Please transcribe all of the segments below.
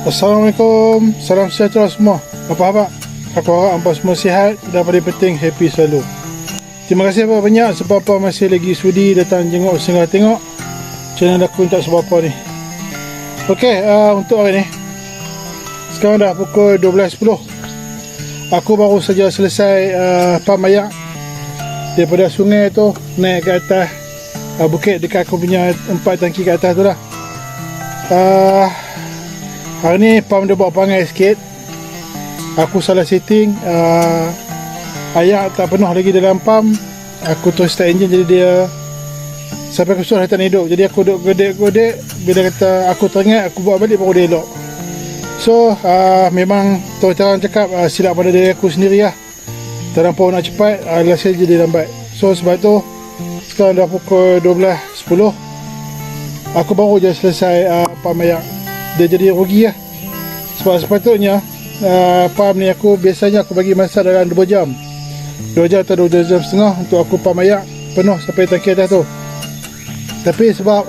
Assalamualaikum, salam sejahtera semua. Apa khabar? Aku harap hampa semua sihat dan paling penting happy selalu. Terima kasih banyak sebab apa masih lagi sudi datang jenguk singgah tengok channel aku tak sebab ni. Okey, untuk hari ni sekarang dah pukul 12.10. Aku baru saja selesai pam air daripada sungai tu naik ke atas bukit dekat aku punya 4 tangki ke atas tu lah. Hari ni pam dia buat pangai sikit. Aku salah setting, air tak penuh lagi dalam pam. Aku terus start engine, jadi dia sampai aku suruh tak nak hidup. Jadi aku duduk godek-godek. Bila kata aku teringat, aku buat balik baru dia elok. So memang terang cakap silap pada diri aku sendiri lah. Terlampau nak cepat, last jadi lambat. So sebab tu sekarang dah pukul 12.10. Aku baru je selesai pam air. Dia jadi rugi lah. Sebab sepatutnya pam ni biasanya aku bagi masa dalam 2 jam 2 jam atau 2 jam setengah untuk aku pam air penuh sampai tangki atas tu. Tapi sebab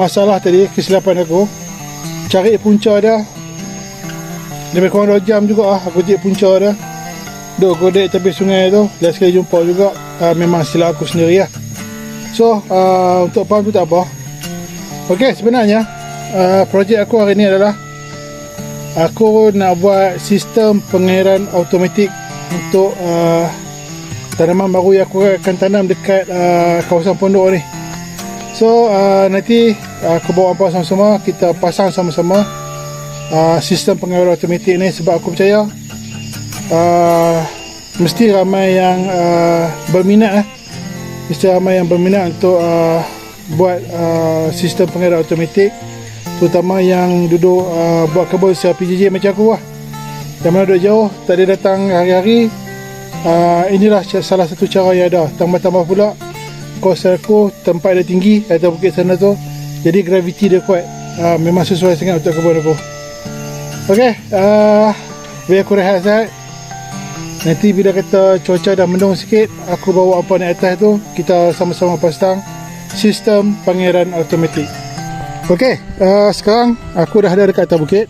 masalah tadi, kesilapan aku cari punca dia lebih kurang 2 jam juga aku cari punca dia, duk godek tepi sungai tu. Last sekali jumpa juga, memang silap aku sendiri lah. So untuk pam tu tak apa. Ok, sebenarnya projek aku hari ni adalah aku nak buat sistem pengairan automatik untuk tanaman baru yang aku akan tanam dekat kawasan pondok ni. So nanti aku bawa hampa sama-sama, kita pasang sama-sama sistem pengairan automatik ni. Sebab aku percaya mesti ramai yang berminat mesti ramai yang berminat untuk buat sistem pengairan automatik, terutama yang duduk buat kebun secara PJJ macam aku lah, yang mana duduk jauh, tak ada datang hari-hari. Inilah salah satu cara yang ada. Tambah-tambah pula kawasan aku tempat dia tinggi atas bukit sana tu, jadi graviti dia kuat. Memang sesuai sangat untuk kebun aku. Ok, biar aku rehat sahaja. Nanti bila kata cuaca dah mendung sikit, aku bawa apa naik atas tu, kita sama-sama pasang sistem pengairan automatik. Ok, sekarang aku dah ada dekat atas bukit.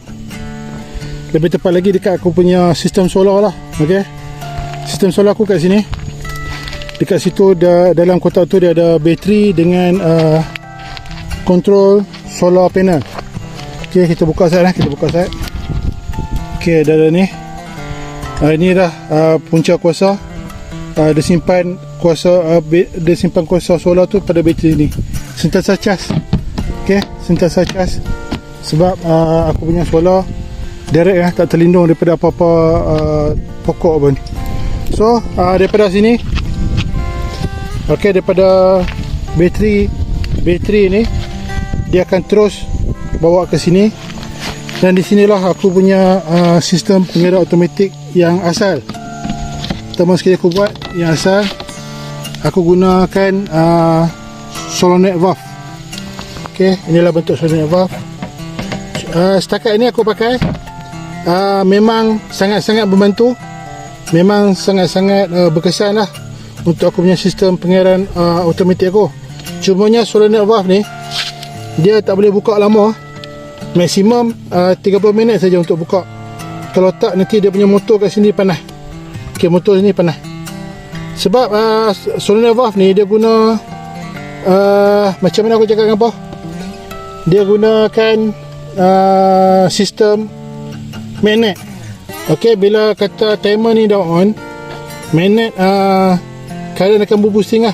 Lebih tepat lagi dekat aku punya sistem solar lah. Ok, sistem solar aku kat sini. Dekat situ dalam kotak tu dia ada bateri dengan control solar panel. Ok, kita buka sahaja. Ok, dah ada ni. Ini dah punca kuasa. Dia simpan kuasa solar tu pada bateri ni. Sentiasa cas. Ok, sentiasa cas. Sebab aku punya solar direct tak terlindung daripada apa-apa pokok pun. So daripada sini, ok, daripada bateri ni dia akan terus bawa ke sini. Dan di sinilah aku punya sistem pengairan automatik yang asal. Pertama sekali aku buat yang asal, aku gunakan solenoid valve. Ok, inilah bentuk solenoid valve. Setakat ini aku pakai, memang sangat-sangat membantu. Memang sangat-sangat berkesan lah untuk aku punya sistem pengairan automatik aku. Cumanya solenoid valve ni dia tak boleh buka lama. Maksimum 30 minit saja untuk buka. Kalau tak, nanti dia punya motor kat sini panas. Ok, motor sini panas. Sebab solenoid valve ni dia guna macam mana aku cakap dengan apa? Dia gunakan sistem magnet. Ok, bila kata timer ni dah on, magnet kalian akan berpusing lah.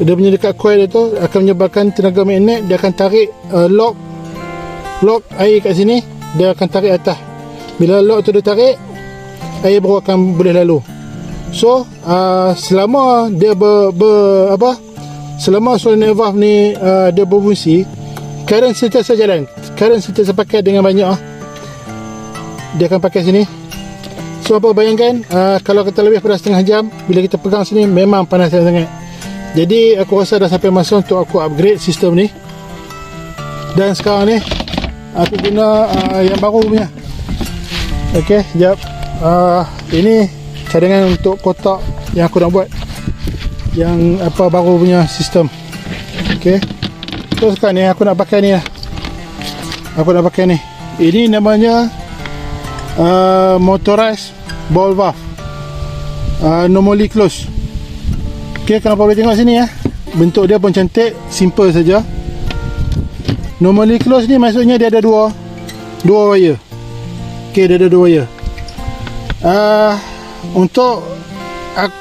Dia punya dekat coil dia tu akan menyebabkan tenaga magnet. Dia akan tarik lock air kat sini, dia akan tarik atas. Bila lock tu dia tarik, air baru akan boleh lalu. So selama dia selama solenoid valve ni dia berfungsi, current sentiasa jalan, current sentiasa pakai dengan banyak. Dia akan pakai sini. So apa, bayangkan kalau kita lebih pada setengah jam, bila kita pegang sini memang panas sangat. Jadi aku rasa dah sampai masa untuk aku upgrade sistem ni. Dan sekarang ni aku guna yang baru punya. Ok, sekejap. Ini cadangan untuk kotak yang aku nak buat, yang baru punya sistem. Ok, so sekarang ni aku nak pakai ni lah. Aku nak pakai ni Ini namanya motorized ball valve, normally close. Ok, kalau boleh tengok sini ya, bentuk dia pun cantik, simple saja. Normally close ni maksudnya dia ada dua wire. Ok, dia ada dua wire. Untuk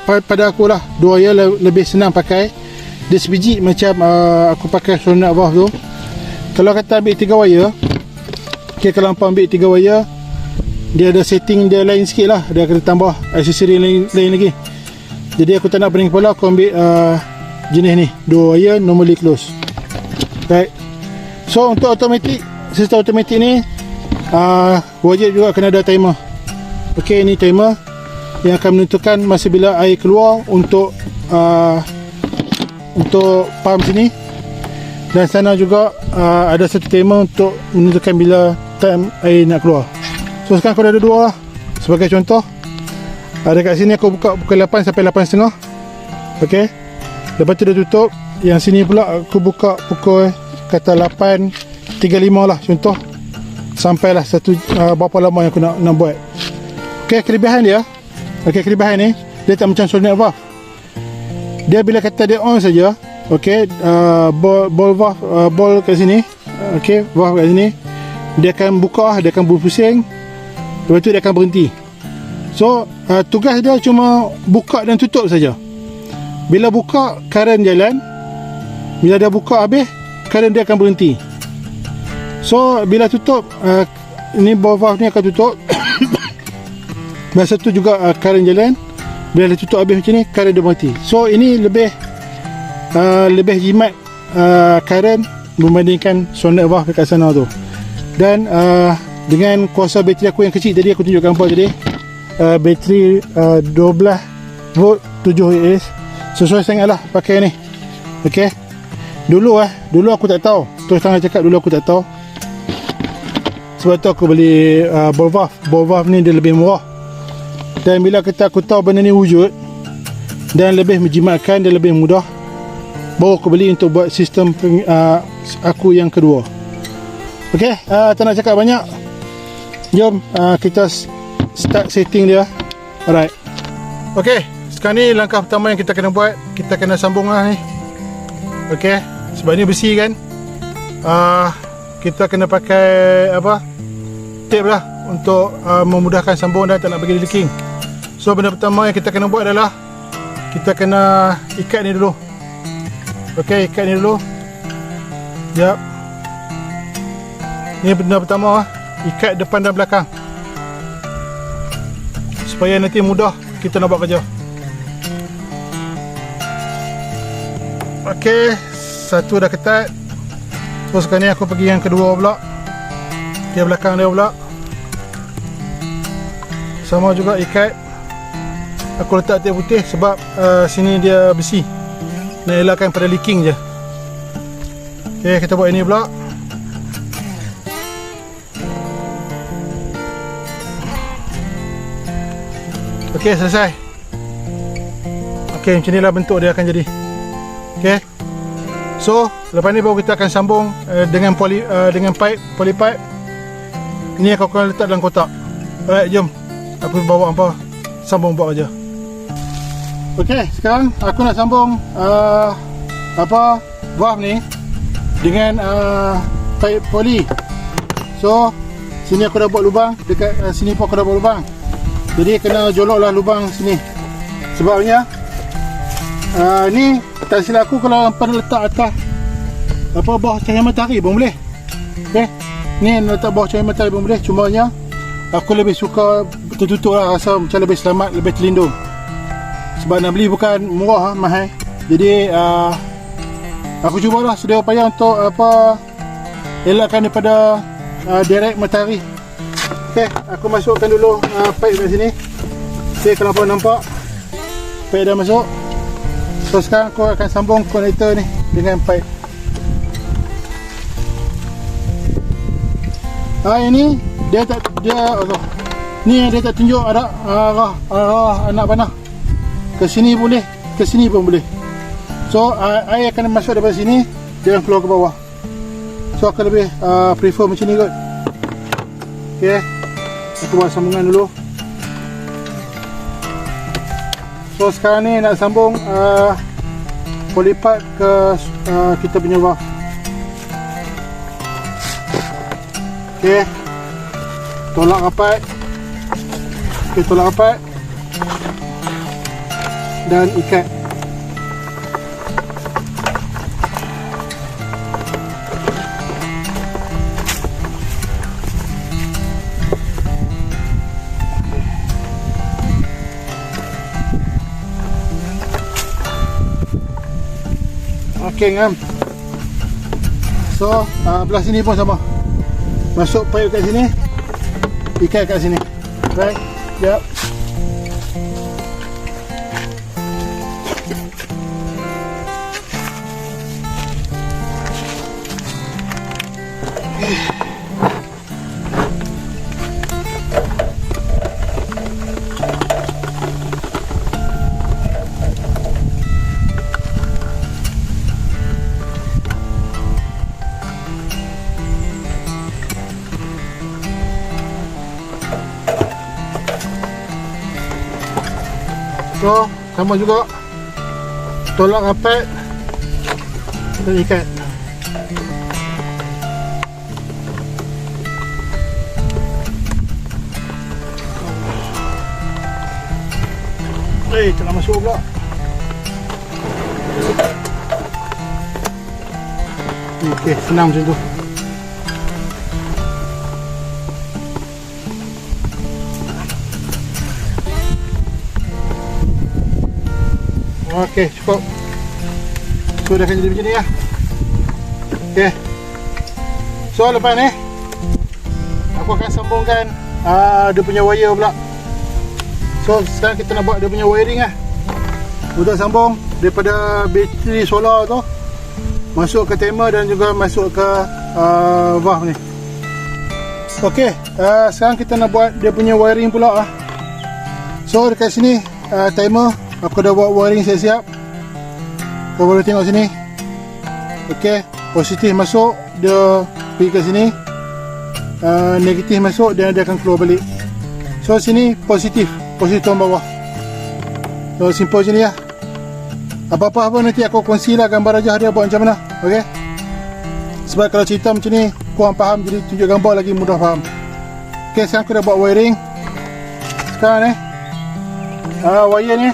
pada aku lah, dua wire lebih senang pakai. Dia sebiji macam aku pakai solenoid valve tu. Kalau kata ambil 3 wire, ok, kalau hampa ambil 3 wire, dia ada setting dia lain sikit lah. Dia kena tambah aksesori lain lagi. Jadi aku tak nak pening kepala, aku ambil jenis ni, 2 wire normally close. Right. So untuk automatic, sistem automatic ni wajib juga kena ada timer. Ok, ni timer yang akan menentukan masa bila air keluar untuk pump sini. Dan sana juga ada satu timer untuk menentukan bila time air nak keluar. So sekarang aku dah ada 2 lah. Sebagai contoh, dekat sini aku buka pukul 8 sampai 8.30. Ok, lepas tu dia tutup. Yang sini pula aku buka pukul kata 8.35 lah contoh, sampailah berapa lama yang aku nak buat. Ok, kelebihan dia, kelebihan ni dia tak macam solenoid valve. Dia bila kata dia on saja, ok, ball valve, ball kat sini, ok, valve kat sini, dia akan buka, dia akan berpusing, lepas tu dia akan berhenti. So tugas dia cuma buka dan tutup saja. Bila buka, current jalan. Bila dia buka habis, current dia akan berhenti. So bila tutup, ni ball valve ni akan tutup. Masa tu juga current jalan. Bila dia tutup habis macam ni, current dia berhenti. So ini lebih jimat current berbandingkan solenoid valve dekat sana tu. Dan dengan kuasa bateri aku yang kecil tadi, aku tunjuk gambar tadi, bateri 12 volt 7 AS, sesuai sangat lah pakai ni. Ok, dulu aku tak tahu, terus terang cakap, dulu aku tak tahu. Sebab tu aku beli ball valve ni, dia lebih murah. Dan bila aku tahu benda ni wujud dan lebih menjimatkan, dia lebih mudah, baru aku beli untuk buat sistem aku yang kedua. Ok, tak nak cakap banyak, jom kita start setting dia. Alright. Ok, sekarang ni langkah pertama yang kita kena buat, kita kena sambung lah ni. Ok, sebab ni besi kan, kita kena pakai tape lah untuk memudahkan sambung dan tak nak bagi leaking. So benda pertama yang kita kena buat adalah kita kena ikat ni dulu. Ok, ikat ni dulu. Sekejap. Ni benda pertama, ikat depan dan belakang, supaya nanti mudah kita nak buat kerja. Ok, satu dah ketat. So sekarang ni aku pergi yang kedua pula, ke belakang dia pula, sama juga ikat. Aku letak tape putih sebab sini dia besi, nak elakkan pada leaking je. Ok, kita buat ini pula. Ok, selesai. Ok, macam inilah bentuk dia akan jadi. Ok, so lepas ni baru kita akan sambung dengan pipe, poly pipe. Ini aku akan letak dalam kotak. Alright, jom aku bawa hampa sambung buat kerja. Ok, sekarang aku nak sambung valve ni dengan pipe poly. So sini aku dah buat lubang, dekat sini pun aku dah buat lubang. Jadi kena jolok lah lubang sini. Sebabnya ni tak silap aku, kalau hampa letak atas bawah cahaya matahari pun boleh. Ok, ni letak bawah cahaya matahari pun boleh. Cumanya aku lebih suka tertutup lah, rasa macam lebih selamat, lebih terlindung. Sebab nak beli bukan murah, mahal. Jadi aku cubalah sedia upaya untuk elakkan daripada direct matahari. Ok, aku masukkan dulu pipe kat sini. Ok, kalau korang nampak pipe dah masuk. So sekarang aku akan sambung konektor ni dengan pipe. Ini dia ni dia tak tunjuk ada arah anak panah. Ke sini boleh, ke sini pun boleh. So air akan masuk daripada sini, dia akan keluar ke bawah. So aku lebih prefer macam ni kot. Okey, aku buat sambungan dulu. So sekarang ni nak sambung polypipe ke kita punya valve. Okey, tolak rapat. Okey, tolak rapat dan ikat. Okey ngam. So belah sini pun sama. Masuk pipe kat sini, ikat kat sini. Right? Yep. So, sama juga tolak rapat dan ikat. Tak nak masuk pula. Okey, senang macam tu. Okey, cukup. So dah akan jadi macam ni lah. Okey. So lepas ni aku akan sambungkan dia punya wire pula. So sekarang kita nak buat dia punya wiring lah. Untuk sambung daripada bateri solar tu masuk ke timer dan juga masuk ke valve ni. Okey, sekarang kita nak buat dia punya wiring pula lah. So dekat sini timer aku dah buat wiring siap-siap. Kau boleh tengok sini. Okey, positif masuk, dia pergi ke sini. Negatif masuk, dia akan keluar balik. So sini positif tuan bawah. So simple je ni lah. Apa-apa nanti aku kongsi lah gambar rajah dia buat macam mana. Okey. Sebab kalau cerita macam ni kurang faham, jadi tunjuk gambar lagi mudah faham. Okey, sekarang aku dah buat wiring. Sekarang ni wire ni,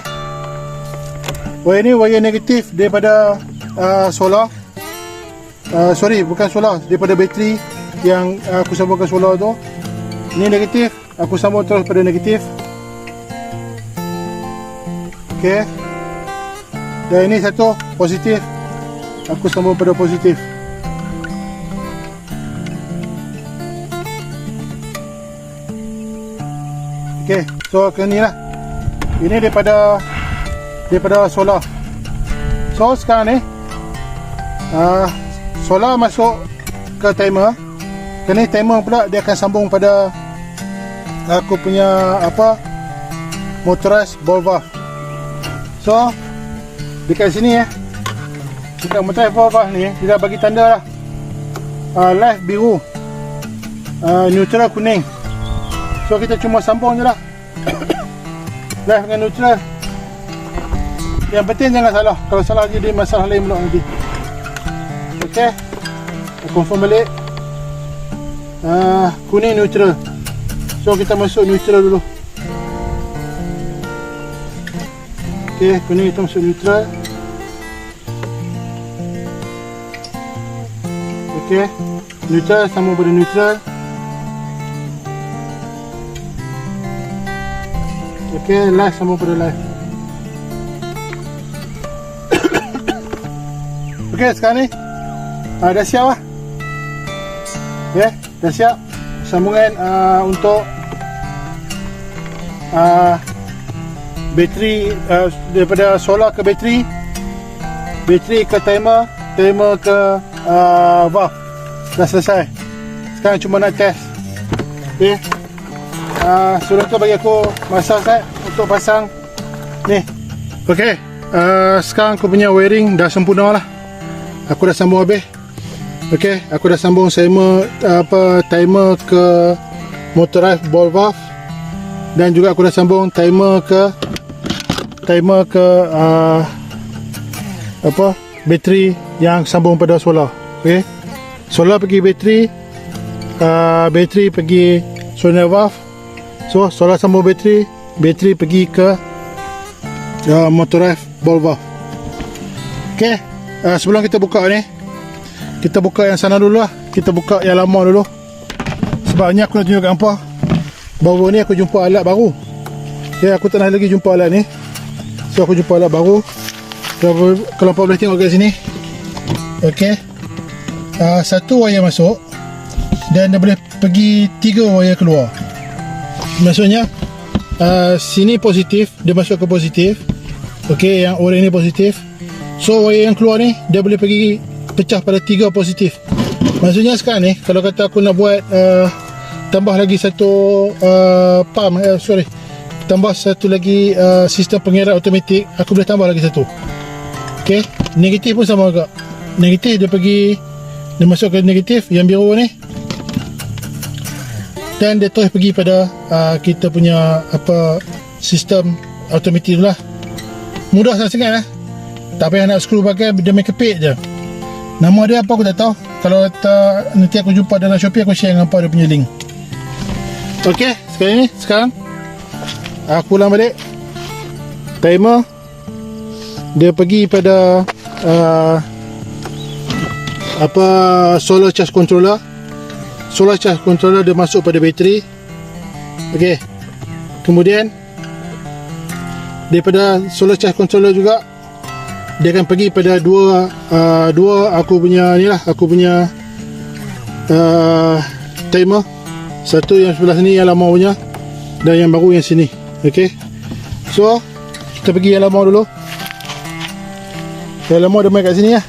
wire ni wire negatif daripada solar. Sorry, bukan solar, daripada bateri yang aku sambungkan solar tu. Ini negatif, aku sambung terus pada negatif. Okey. Dan ini satu positif, aku sambung pada positif. Okey, so ke ni lah. Ini daripada solar. So sekarang ni solar masuk ke timer. Kini timer pula dia akan sambung pada aku punya motorized ball valve. So dekat sini dekat motorized ball valve ni dia dah bagi tanda lah. Light biru, neutral kuning. So kita cuma sambung je lah. Light dengan neutral. Yang penting jangan salah. Kalau salah jadi masalah lain pula nanti. Okey, confirm balik. Kuning neutral. So kita masuk neutral dulu. Okey, kuning kita masuk neutral. Okey, neutral sama pada neutral. Okey, live sama pada live. Okey, sekarang ni dah siap lah. Okay, dah siap sambungan untuk bateri, daripada solar ke bateri, bateri ke timer, timer ke valve. Dah selesai. Sekarang cuma nak test. Okay, suruh tu bagi aku masa set untuk pasang ni. Okay, sekarang aku punya wiring dah sempurna lah. Aku dah sambung habis. Okey, aku dah sambung timer ke motorized ball valve, dan juga aku dah sambung timer ke bateri yang sambung pada solar. Okey, solar pergi bateri, bateri pergi solenoid valve. So solar sambung bateri pergi ke motorized ball valve. Okey, sebelum kita buka ni, kita buka yang sana dulu lah. Kita buka yang lama dulu. Sebabnya aku nak tunjukkan apa, baru ni aku jumpa alat baru. Okay, aku tak nak lagi jumpa alat ni. So aku jumpa alat baru. Kalau apa boleh tengok kat sini. Okay, satu wire masuk dan dia boleh pergi 3 wire keluar. Maksudnya sini positif, dia masuk ke positif. Okay, yang oranye ni positif. So wire yang keluar ni dia boleh pergi pecah pada 3 positif. Maksudnya sekarang ni kalau kata aku nak buat tambah lagi satu tambah satu lagi sistem pengerat automatik, aku boleh tambah lagi satu. Ok, negatif pun sama juga. Negatif dia masuk ke negatif yang biru ni, dan dia terus pergi pada kita punya sistem automatik lah. Mudah sangat lah. Tak payah nak screw pakai, dia main kepit je. Nama dia apa aku tak tahu. Kalau nanti aku jumpa dalam Shopee, aku share dengan apa dia punya link. Ok, sekarang aku ulang balik. Timer dia pergi pada solar charge controller. Solar charge controller dia masuk pada bateri. Ok, kemudian daripada solar charge controller juga dia akan pergi pada dua aku punya timer. Satu yang sebelah sini yang lama punya, dan yang baru yang sini. Ok, so kita pergi yang lama dulu. Yang lama dia main kat sini lah.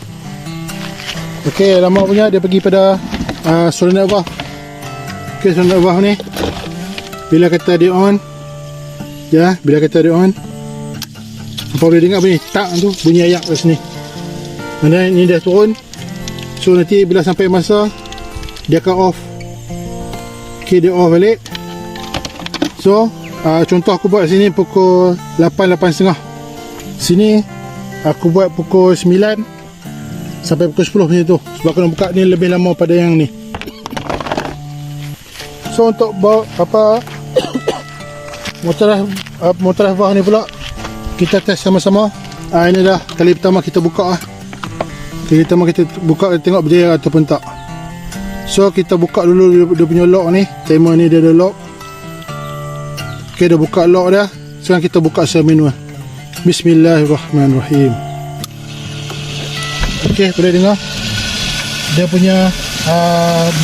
Ok, yang lama punya dia pergi pada solenoid valve. Ok, solenoid valve ni bila kata dia on, bila kata dia on, apa boleh dengar bunyi tak tu, bunyi ayak kat sini. Dan ni dah turun. So nanti bila sampai masa dia akan off. Ok, dia off balik. So contoh aku buat sini pukul 8:30. Sini aku buat pukul 9 sampai pukul 10 macam tu. Sebab aku nak buka ni lebih lama pada yang ni. So untuk motorized valve ni pula kita test sama-sama. Ini dah kali pertama kita buka lah. Kali pertama kita buka, kita tengok berjaya ataupun tak. So kita buka dulu dia punya lock ni. Timer ni dia ada lock. Ok, dah buka lock dah. Sekarang kita buka secara manual. Bismillahirrahmanirrahim. Ok, boleh dengar dia punya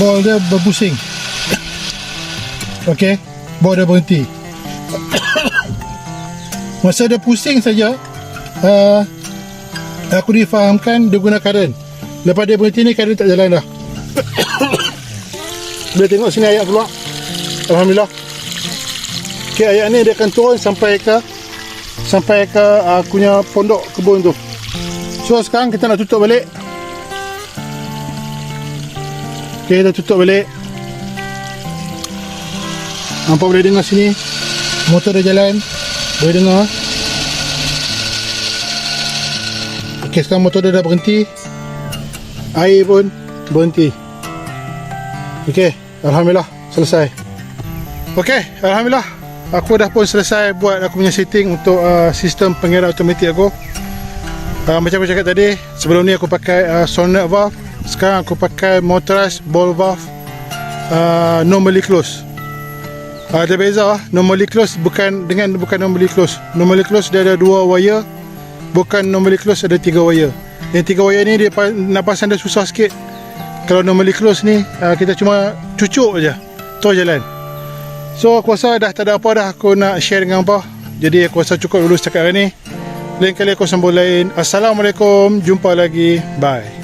ball dia berpusing. Ok, ball dia berhenti. Masa dia pusing saja, aku difahamkan dia guna current. Lepas dia berhenti ni, current tak jalan dah. Boleh tengok sini ayak keluar. Alhamdulillah. Ok, ayak ni dia akan turun sampai ke aku punya pondok kebun tu. So sekarang kita nak tutup balik. Ok, kita tutup balik. Nampak boleh dengar sini motor dia jalan. Boleh dengar. Ok, sekarang motor dia dah berhenti. Air pun berhenti. Ok, Alhamdulillah selesai. Ok, Alhamdulillah aku dah pun selesai buat aku punya setting untuk sistem pengerat automatik aku. Macam aku cakap tadi, sebelum ni aku pakai solenoid valve. Sekarang aku pakai motorized ball valve, normally close. Ada beza lah. Normally close bukan normally close. Normally close dia ada 2 wire, bukan normally close ada 3 wire. Yang 3 wire ni dia nak pasang dia susah sikit. Kalau normally close ni kita cuma cucuk je, terus jalan. So aku rasa dah tak ada apa dah aku nak share dengan apa. Jadi aku rasa cukup dulu setakat hari ni. Lain kali aku sambung lain. Assalamualaikum, jumpa lagi, bye.